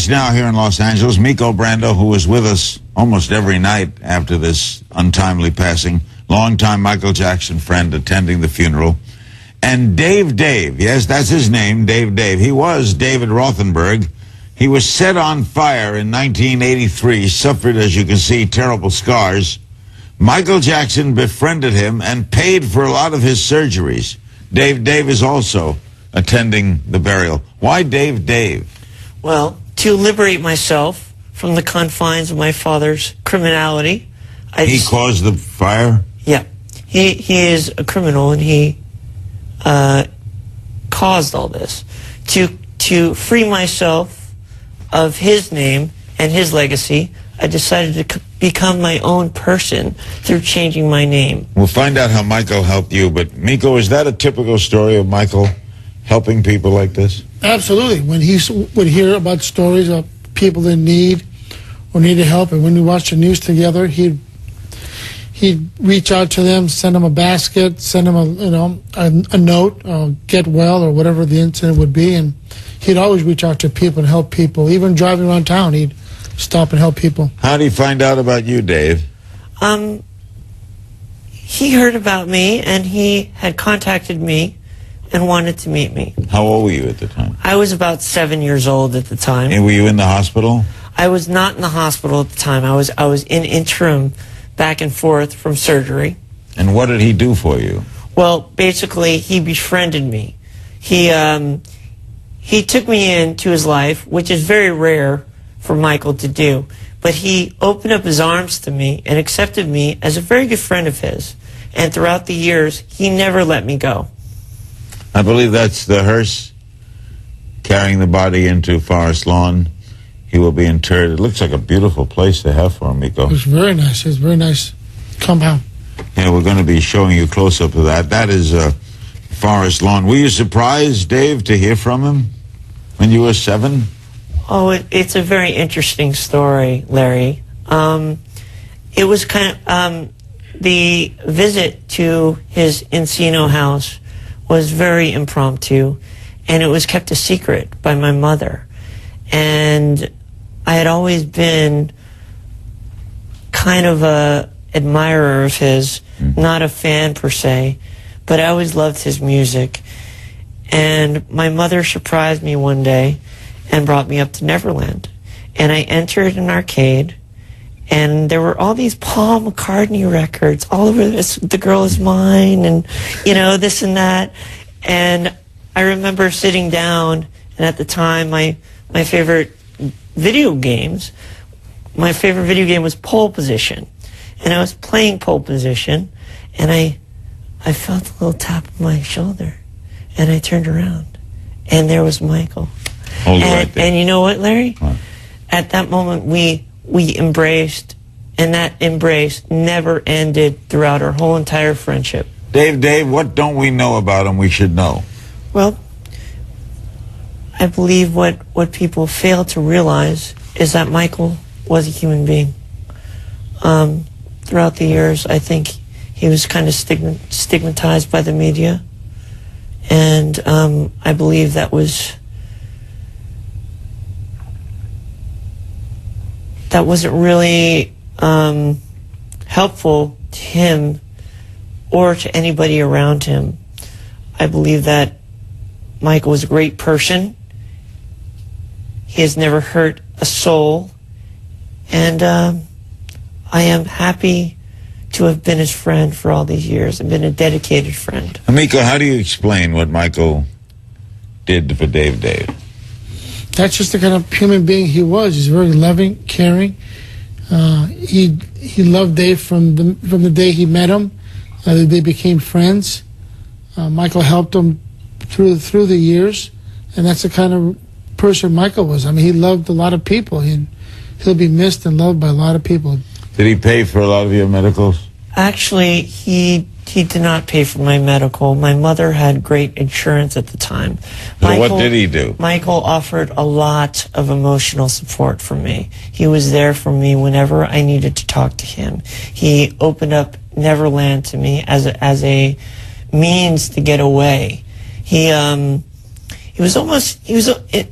us now here in Los Angeles, Miko Brando, who was with us almost every night after this untimely passing, longtime Michael Jackson friend attending the funeral, and Dave, yes, that's his name, Dave. He was David Rothenberg. He was set on fire in 1983, suffered, as you can see, terrible scars. Michael Jackson befriended him and paid for a lot of his surgeries. Dave is also attending the burial. Why Dave? Well, to liberate myself from the confines of my father's criminality. He caused the fire? Yeah. He is a criminal, and he caused all this. To free myself of his name and his legacy, I decided to become my own person through changing my name. We'll find out how Michael helped you, but Miko, is that a typical story of Michael helping people like this? Absolutely. When he would hear about stories of people in need or needed help, and when we watched the news together, he'd reach out to them, send them a basket, send them a note, get well, or whatever the incident would be, and he'd always reach out to people and help people. Even driving around town, he'd stop and help people. How did he find out about you, Dave? He heard about me, and he had contacted me and wanted to meet me. How old were you at the time? I was about 7 years old at the time. And were you in the hospital? I was not in the hospital at the time. I was in interim, back and forth from surgery. And what did he do for you? Well, basically, he befriended me. He took me into his life, which is very rare for Michael to do. But he opened up his arms to me and accepted me as a very good friend of his. And throughout the years, he never let me go. I believe that's the hearse carrying the body into Forest Lawn. He will be interred. It looks like a beautiful place to have for him, Miko. It was very nice. It was a very nice compound. Yeah, we're going to be showing you close-up of that. That is Forest Lawn. Were you surprised, Dave, to hear from him when you were 7? Oh, it's a very interesting story, Larry. It was kind of, the visit to his Encino house was very impromptu, and it was kept a secret by my mother. And I had always been kind of a admirer of his, not a fan per se, but I always loved his music. And my mother surprised me one day and brought me up to Neverland. And I entered an arcade, and there were all these Paul McCartney records all over this, The Girl Is Mine, and, this and that. And I remember sitting down, and at the time, my favorite video games, my favorite video game was Pole Position. And I was playing Pole Position, and I felt a little tap on my shoulder, and I turned around, and there was Michael. Right there. And you know what, Larry? What? At that moment, we embraced, and that embrace never ended throughout our whole entire friendship. Dave, what don't we know about him we should know? Well, I believe what people fail to realize is that Michael was a human being. Throughout the years, I think he was kind of stigmatized by the media, and I believe that wasn't really helpful to him or to anybody around him. I believe that Michael was a great person. He has never hurt a soul, and I am happy to have been his friend for all these years. I've been a dedicated friend. Miko, how do you explain what Michael did for Dave? That's just the kind of human being he was. He's very loving, caring. He loved Dave from the day he met him. They became friends. Michael helped him through the years, and that's the kind of person Michael was. I mean, he loved a lot of people. He'll be missed and loved by a lot of people. Did he pay for a lot of your medicals? Actually, he did not pay for my medical. My mother had great insurance at the time. So what did he do? Michael offered a lot of emotional support for me. He was there for me whenever I needed to talk to him. He opened up Neverland to me as a means to get away.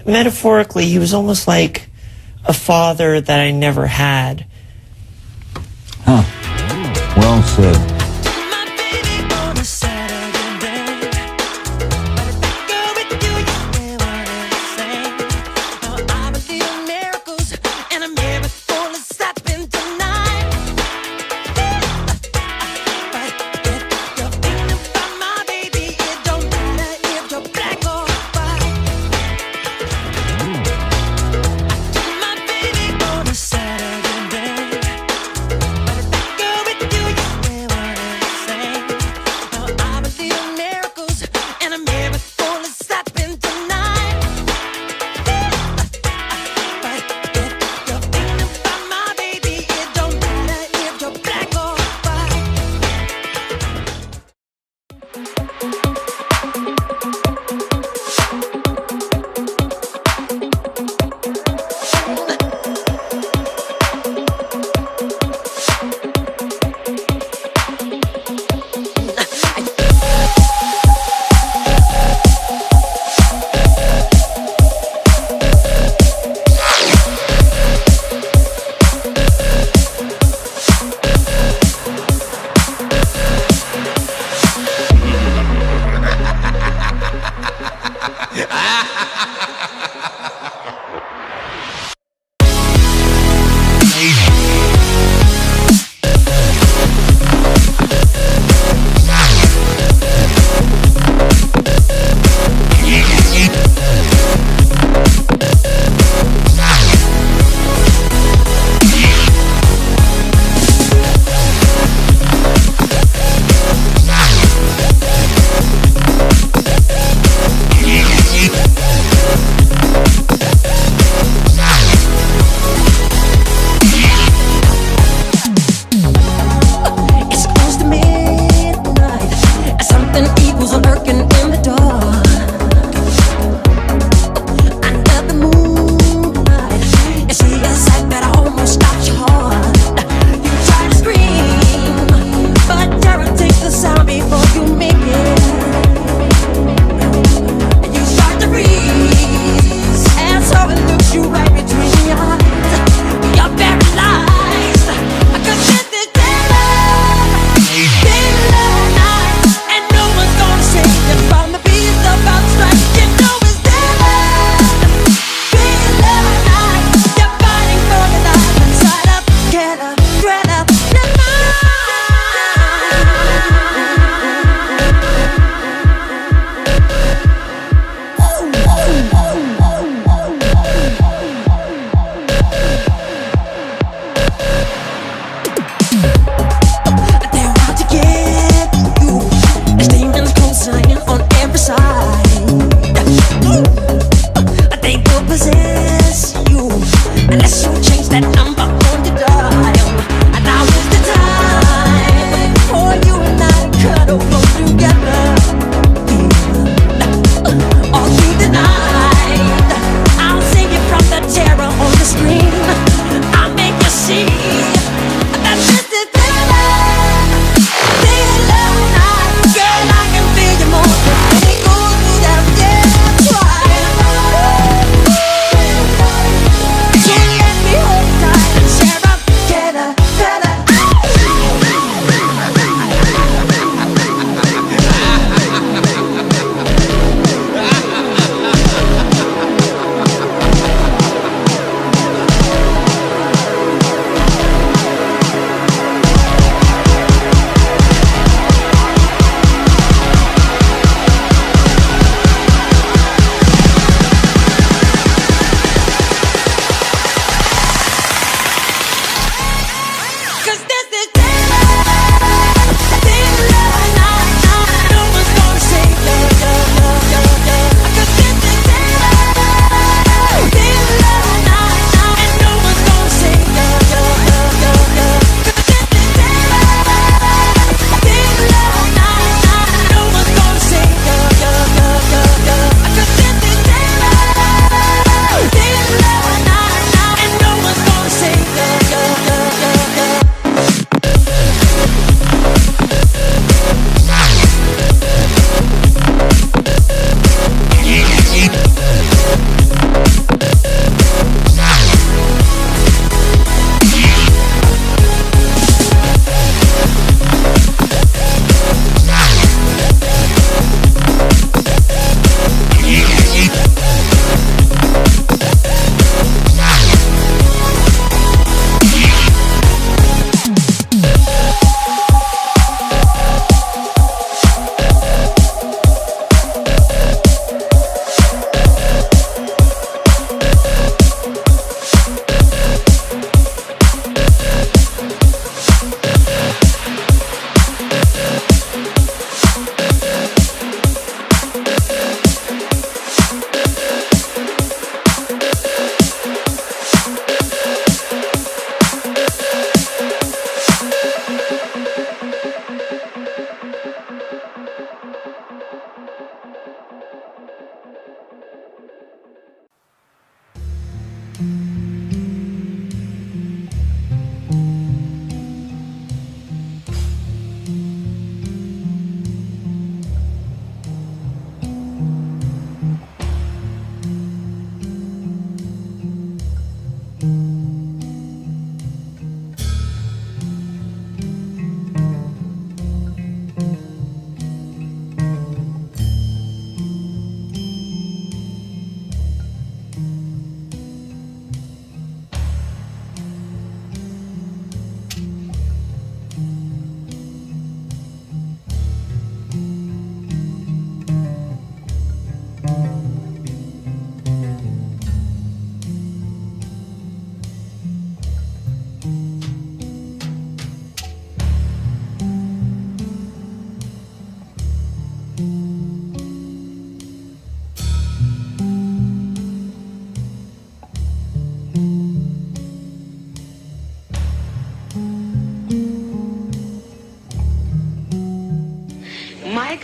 Metaphorically, he was almost like a father that I never had. Huh. Well said. My baby on a Saturday, but if I go with you, you never the same. Now I believe in miracles, and a miracle is happening tonight. But if you're thinking about my baby, it don't matter if you're black or white. My baby on a Saturday, but if I go with you, you never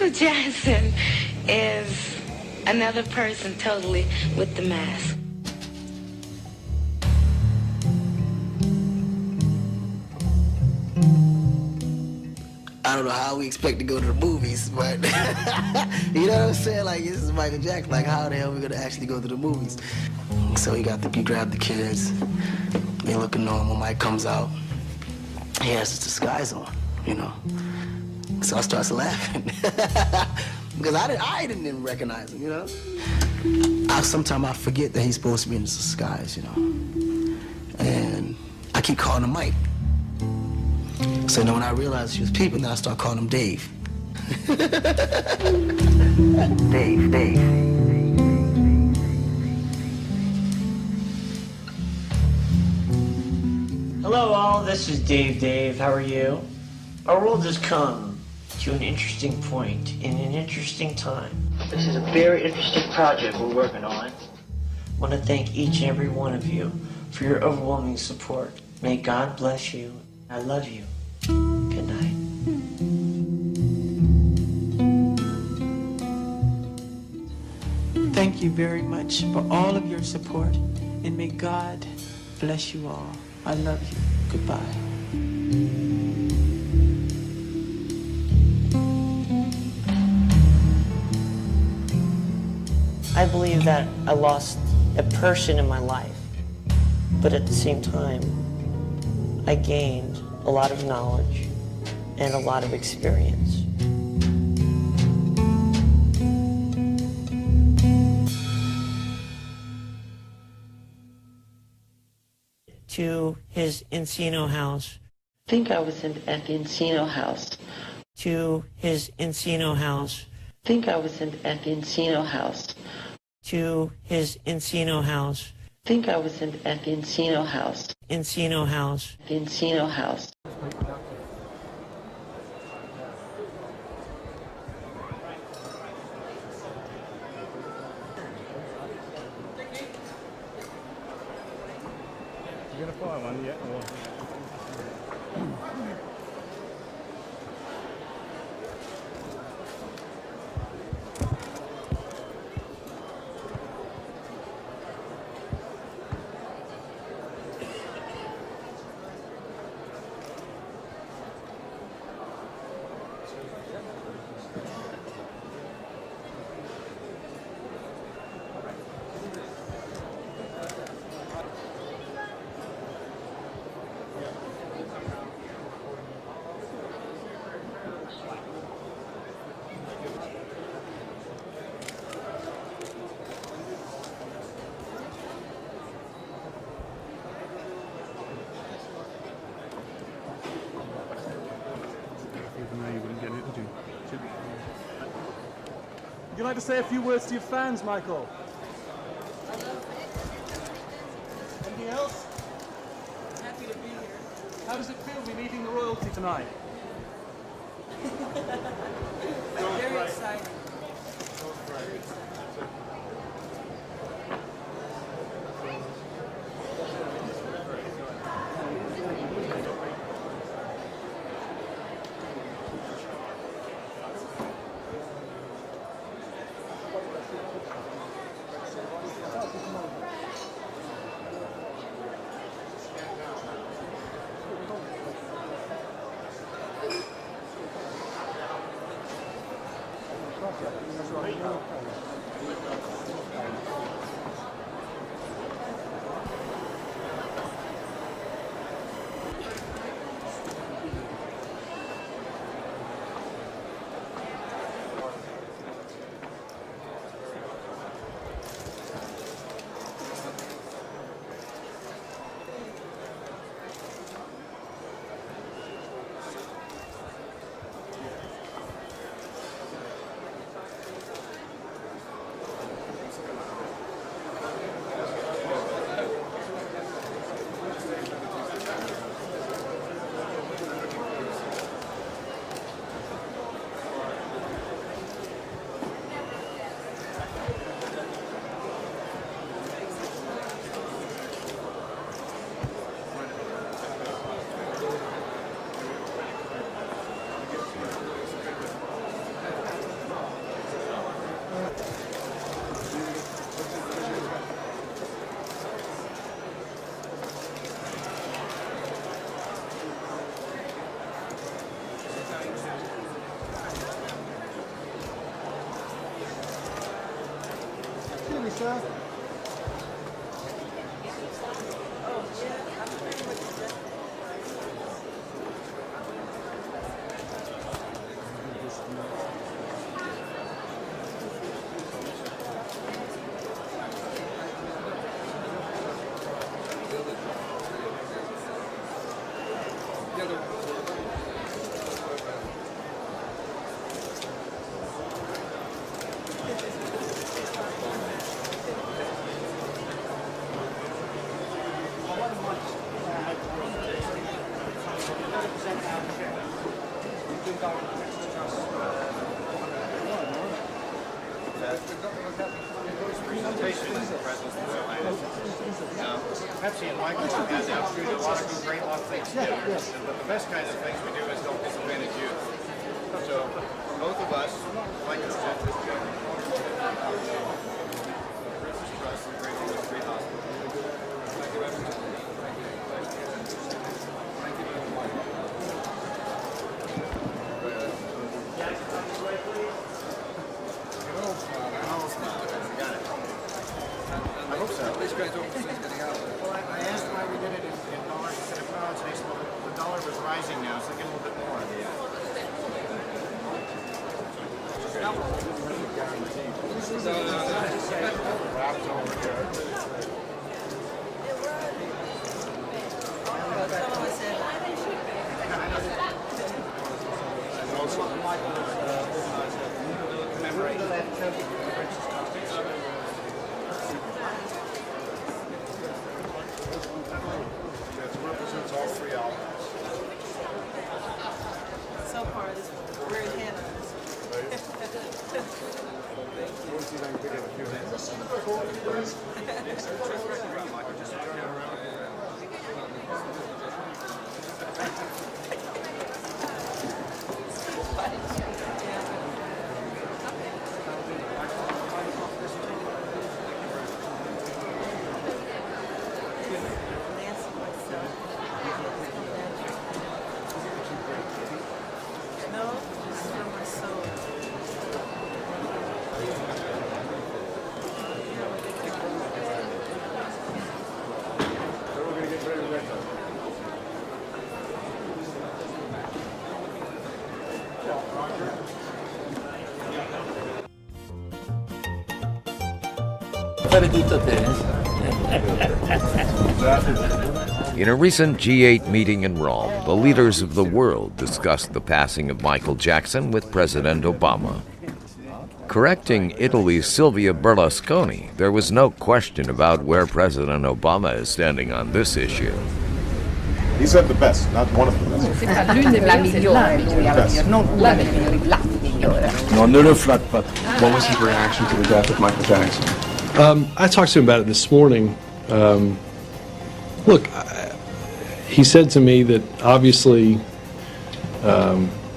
Michael Jackson is another person totally with the mask. I don't know how we expect to go to the movies, but you know what I'm saying? Like, this is Michael Jackson. Like, how the hell are we gonna actually go to the movies? So he grabbed the kids. They looking normal. Mike comes out. He has his disguise on, you know. So I starts laughing because I didn't even recognize him, you know. Sometimes I forget that he's supposed to be in his disguise, you know. And I keep calling him Mike. So then when I realized she was peeping, then I start calling him Dave. Dave. Hello all, this is Dave. How are you? Our world has come to an interesting point in an interesting time. This is a very interesting project we're working on. I want to thank each and every one of you for your overwhelming support. May God bless you. I love you. Good night. Thank you very much for all of your support, and may God bless you all. I love you. Goodbye. I believe that I lost a person in my life, but at the same time, I gained a lot of knowledge and a lot of experience. To his Encino house. I think I was at the Encino house. To his Encino house. I think I was at the Encino house. To his Encino house. I think I was at the Encino house. Encino house. The Encino house. You gonna find one yet? Or? Would you like to say a few words to your fans, Michael? Anything else? Happy to be here. How does it feel to be meeting the royalty tonight? Very exciting. That's right. sir? Pepsi and Michael have had now through a lot of great long things together. But the best kind of things we do is help disadvantaged youth. So both of us, like I said, this Princess Trust and Great Hospital. Thank you very much. Thank you very much. Got it. I hope so. These guys don't getting out. Well, I asked why we did it in dollars instead of pounds, and they said, well, the dollar was rising now, so they get a little bit more. Represents all three albums. So far, this one, we're in Hannah. No, this is from my soul. We're going to get ready to record. In a recent G8 meeting in Rome, the leaders of the world discussed the passing of Michael Jackson with President Obama. Correcting Italy's Silvio Berlusconi, there was no question about where President Obama is standing on this issue. He said the best, not one of the best. La migliore, lui alla fine, non una delle migliori, la migliore. No, ne le flatte pas. What was his reaction to the death of Michael Jackson? I talked to him about it this morning. Look, he said to me that obviously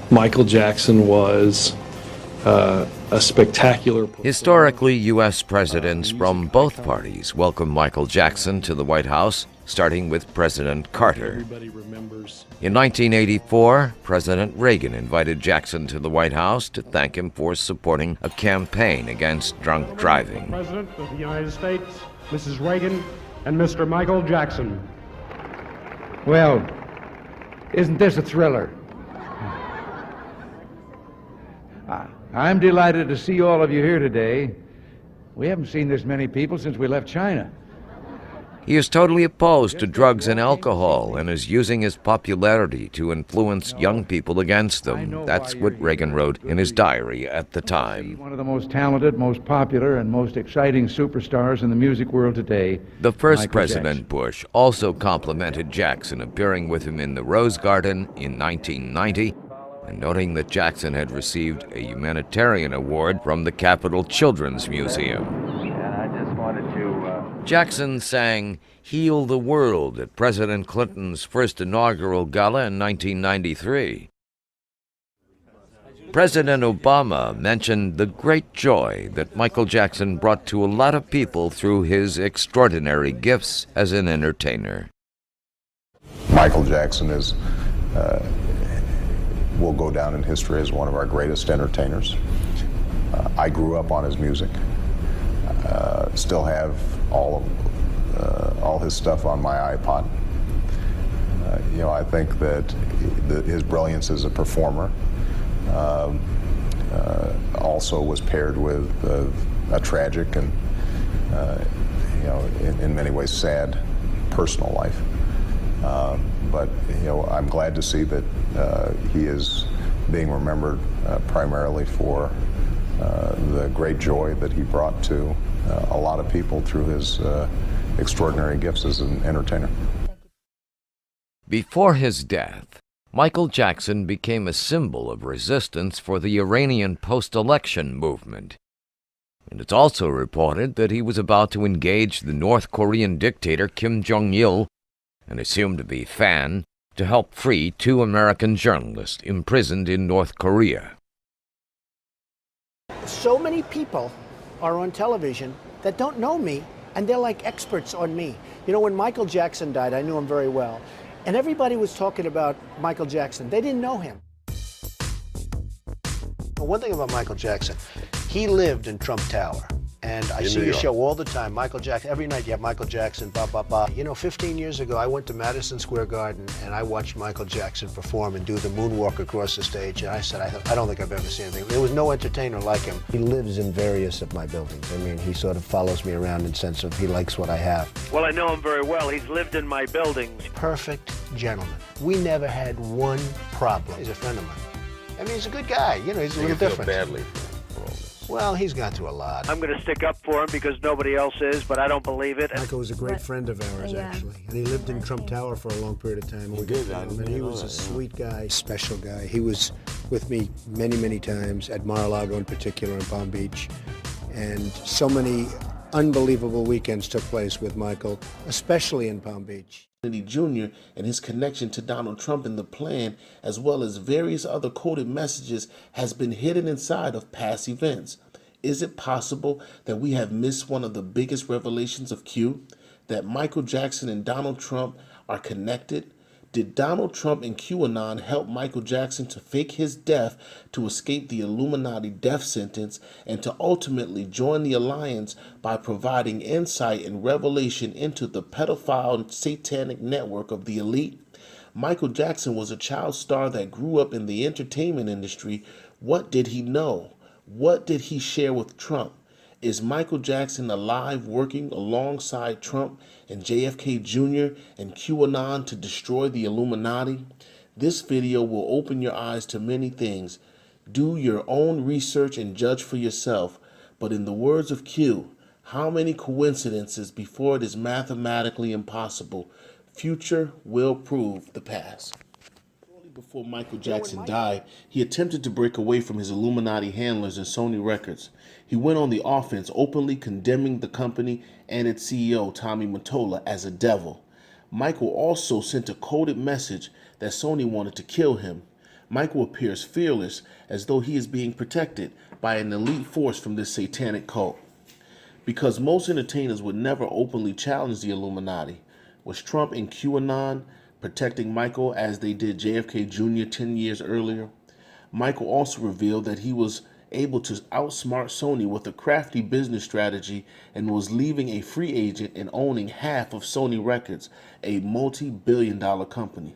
Michael Jackson was a spectacular... Historically, U.S. presidents from both parties welcomed Michael Jackson to the White House, starting with President Carter. Everybody remembers. In 1984, President Reagan invited Jackson to the White House to thank him for supporting a campaign against drunk driving. President of the United States, Mrs. Reagan, and Mr. Michael Jackson. Well, isn't this a thriller? I'm delighted to see all of you here today. We haven't seen this many people since we left China. He is totally opposed to drugs and alcohol and is using his popularity to influence young people against them. That's what Reagan wrote in his diary at the time. One of the most talented, most popular, and most exciting superstars in the music world today. The first Michael President Jackson. Bush also complimented Jackson, appearing with him in the Rose Garden in 1990, and noting that Jackson had received a humanitarian award from the Capitol Children's Museum. And I just wanted to... Jackson sang "Heal the World" at President Clinton's first inaugural gala in 1993. President Obama mentioned the great joy that Michael Jackson brought to a lot of people through his extraordinary gifts as an entertainer. Michael Jackson will go down in history as one of our greatest entertainers. I grew up on his music. still have all his stuff on my iPod. You know, I think that his brilliance as a performer also was paired with a tragic and, you know, in many ways sad personal life. But, you know, I'm glad to see that he is being remembered primarily for the great joy that he brought to a lot of people through his extraordinary gifts as an entertainer. Before his death, Michael Jackson became a symbol of resistance for the Iranian post-election movement. And it's also reported that he was about to engage the North Korean dictator Kim Jong-il, an assumed-to-be fan, to help free 2 American journalists imprisoned in North Korea. So many people are on television that don't know me, and they're like experts on me. You know, when Michael Jackson died, I knew him very well. And everybody was talking about Michael Jackson. They didn't know him. Well, one thing about Michael Jackson, he lived in Trump Tower. And I see your show all the time, Michael Jackson. Every night you have Michael Jackson, blah, blah, blah. You know, 15 years ago, I went to Madison Square Garden and I watched Michael Jackson perform and do the moonwalk across the stage. And I said, I don't think I've ever seen anything. There was no entertainer like him. He lives in various of my buildings. I mean, he sort of follows me around in the sense of he likes what I have. Well, I know him very well. He's lived in my buildings. Perfect gentleman. We never had one problem. He's a friend of mine. I mean, he's a good guy. You know, he's a little different. Badly. Well, he's gone through a lot. I'm going to stick up for him because nobody else is, but I don't believe it. Michael was a great friend of ours, actually. And he lived in Trump Tower for a long period of time. He did. And he was a sweet guy, special guy. He was with me many, many times, at Mar-a-Lago in particular, in Palm Beach. And so many unbelievable weekends took place with Michael, especially in Palm Beach. Kennedy Jr. and his connection to Donald Trump in the plan, as well as various other coded messages, has been hidden inside of past events. Is it possible that we have missed one of the biggest revelations of Q? That Michael Jackson and Donald Trump are connected? Did Donald Trump and QAnon help Michael Jackson to fake his death to escape the Illuminati death sentence and to ultimately join the alliance by providing insight and revelation into the pedophile satanic network of the elite? Michael Jackson was a child star that grew up in the entertainment industry. What did he know? What did he share with Trump? Is Michael Jackson alive, working alongside Trump and JFK Jr. and QAnon to destroy the Illuminati? This video will open your eyes to many things. Do your own research and judge for yourself. But in the words of Q, how many coincidences before it is mathematically impossible? Future will prove the past. Before Michael Jackson died, he attempted to break away from his Illuminati handlers and Sony Records. He went on the offense, openly condemning the company and its CEO, Tommy Mottola, as a devil. Michael also sent a coded message that Sony wanted to kill him. Michael appears fearless, as though he is being protected by an elite force from this satanic cult. Because most entertainers would never openly challenge the Illuminati, was Trump and QAnon protecting Michael as they did JFK Jr. 10 years earlier? Michael also revealed that he was able to outsmart Sony with a crafty business strategy and was leaving a free agent and owning half of Sony Records, a multi-billion-dollar company.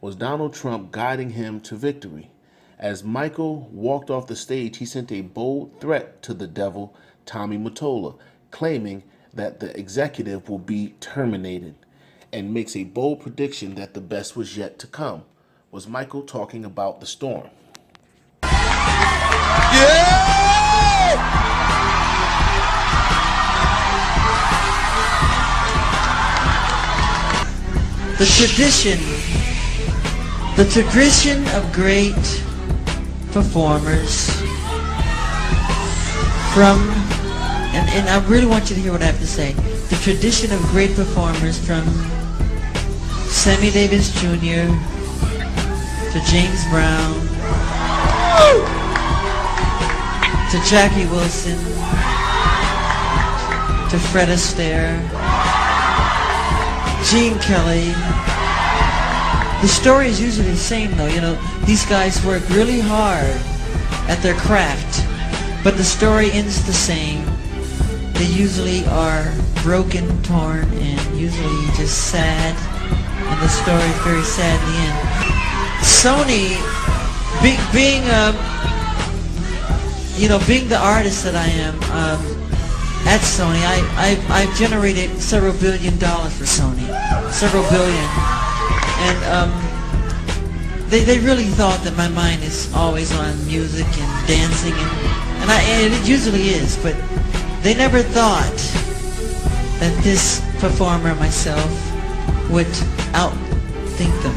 Was Donald Trump guiding him to victory? As Michael walked off the stage, he sent a bold threat to the devil, Tommy Mottola, claiming that the executive will be terminated, and makes a bold prediction that the best was yet to come. Was Michael talking about the storm? The tradition of great performers and I really want you to hear what I have to say. The tradition of great performers from Sammy Davis Jr. to James Brown to Jackie Wilson to Fred Astaire, Gene Kelly. The story is usually the same though, you know, these guys work really hard at their craft, but the story ends the same. they usually are broken, torn, and usually just sad. And the story is very sad in the end. Sony, being the artist that I am at Sony, I've generated several $1 billion for Sony, several billion, and they really thought that my mind is always on music and dancing, and it usually is, but they never thought that this performer, myself, would outthink them.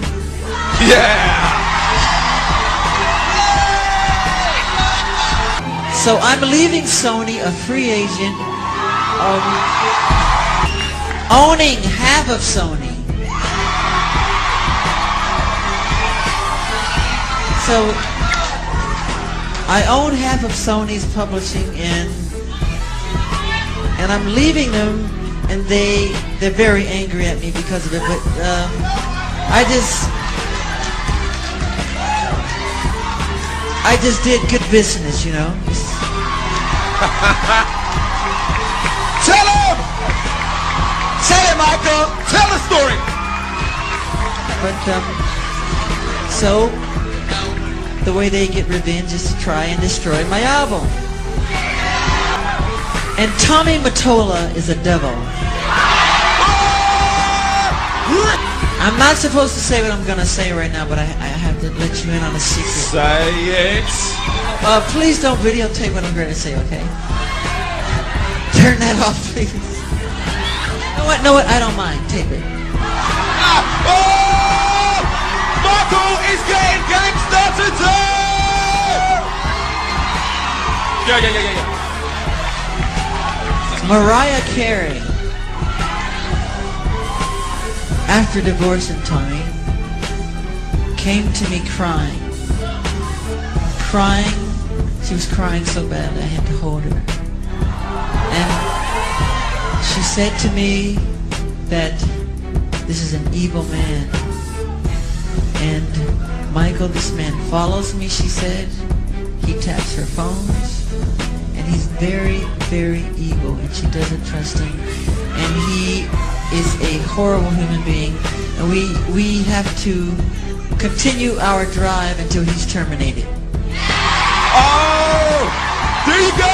Yeah! So I'm leaving Sony a free agent, owning half of Sony. So I own half of Sony's publishing, and I'm leaving them, and they're very angry at me because of it. But I just did good business, you know. Tell him! Tell him, Michael! Tell the story! But, so, the way they get revenge is to try and destroy my album. And Tommy Mottola is a devil. I'm not supposed to say what I'm gonna say right now, but I have to let you in on a secret. Say it! Please don't videotape what I'm going to say, okay? Turn that off, please. No, what? I don't mind. Tape it. Oh! Michael is getting gangster today! Yeah. Mariah Carey, after divorcing Tommy, came to me crying. She was crying so bad I had to hold her. And she said to me that this is an evil man. And Michael, this man follows me, she said. He taps her phones. And he's very, very evil, and she doesn't trust him. And he is a horrible human being. And we have to continue our drive until he's terminated. Oh! There you go!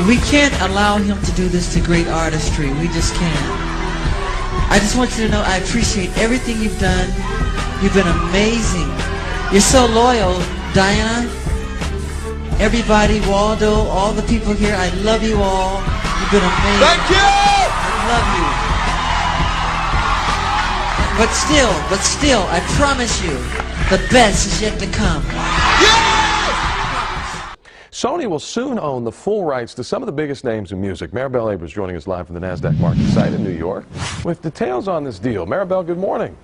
We can't allow him to do this to great artistry. We just can't. I just want you to know I appreciate everything you've done. You've been amazing. You're so loyal, Diana. Everybody, Waldo, all the people here, I love you all. You've been amazing. Thank you! I love you. But still, I promise you, the best is yet to come. Sony will soon own the full rights to some of the biggest names in music. Maribel Abrams joining us live from the NASDAQ market site in New York with details on this deal. Maribel, good morning.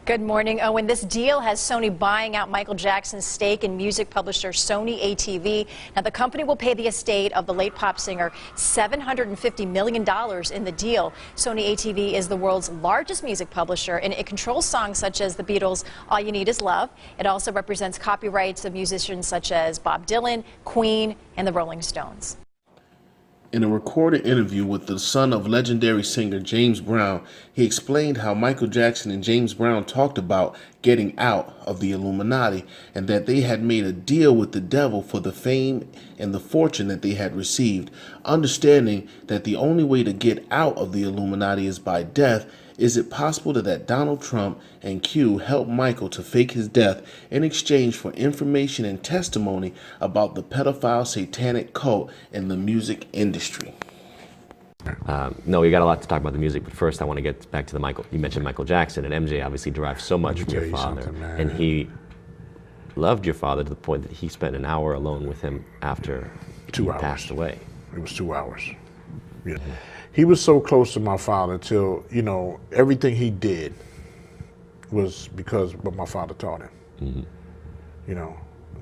Good morning, Owen. This deal has Sony buying out Michael Jackson's stake in music publisher Sony ATV. Now, the company will pay the estate of the late pop singer $750 million in the deal. Sony ATV is the world's largest music publisher, and it controls songs such as the Beatles' All You Need Is Love. It also represents copyrights of musicians such as Bob Dylan, Queen, and the Rolling Stones. In a recorded interview with the son of legendary singer James Brown, he explained how Michael Jackson and James Brown talked about getting out of the Illuminati and that they had made a deal with the devil for the fame and the fortune that they had received. Understanding that the only way to get out of the Illuminati is by death, is it possible that Donald Trump and Q helped Michael to fake his death in exchange for information and testimony about the pedophile satanic cult in the music industry? No, we got a lot to talk about the music, but first I want to get back to the Michael. You mentioned Michael Jackson, and MJ obviously derived so much from your father, and he loved your father to the point that he spent an hour alone with him after he passed away. It was 2 hours. Yeah. He was so close to my father till, you know, everything he did was because of what my father taught him. Mm-hmm. You know,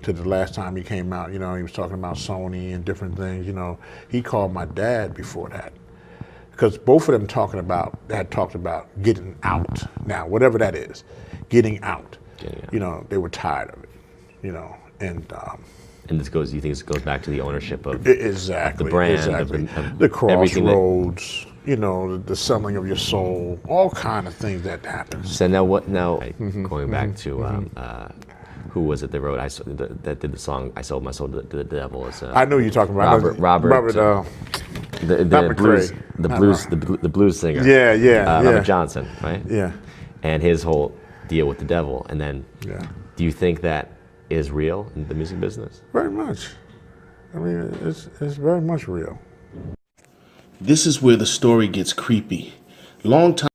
to the last time he came out, you know, he was talking about Sony and different things, you know. He called my dad before that. because both of them had talked about getting out. Now, whatever that is, getting out. You know, they were tired of it. You know, and this goes. You think this goes back to the ownership of exactly the brand, exactly. of The everything crossroads. You know, the selling of your soul, all kind of things that happens. So now what? Now going back to who was it that wrote? That did the song "I Sold My Soul to the Devil." I know you're talking about Robert. The blues singer. Yeah. Robert Johnson, right? Yeah. And his whole deal with the devil, and then do you think that is real in the music business? Very much. I mean, it's very much real. This is where the story gets creepy. Long time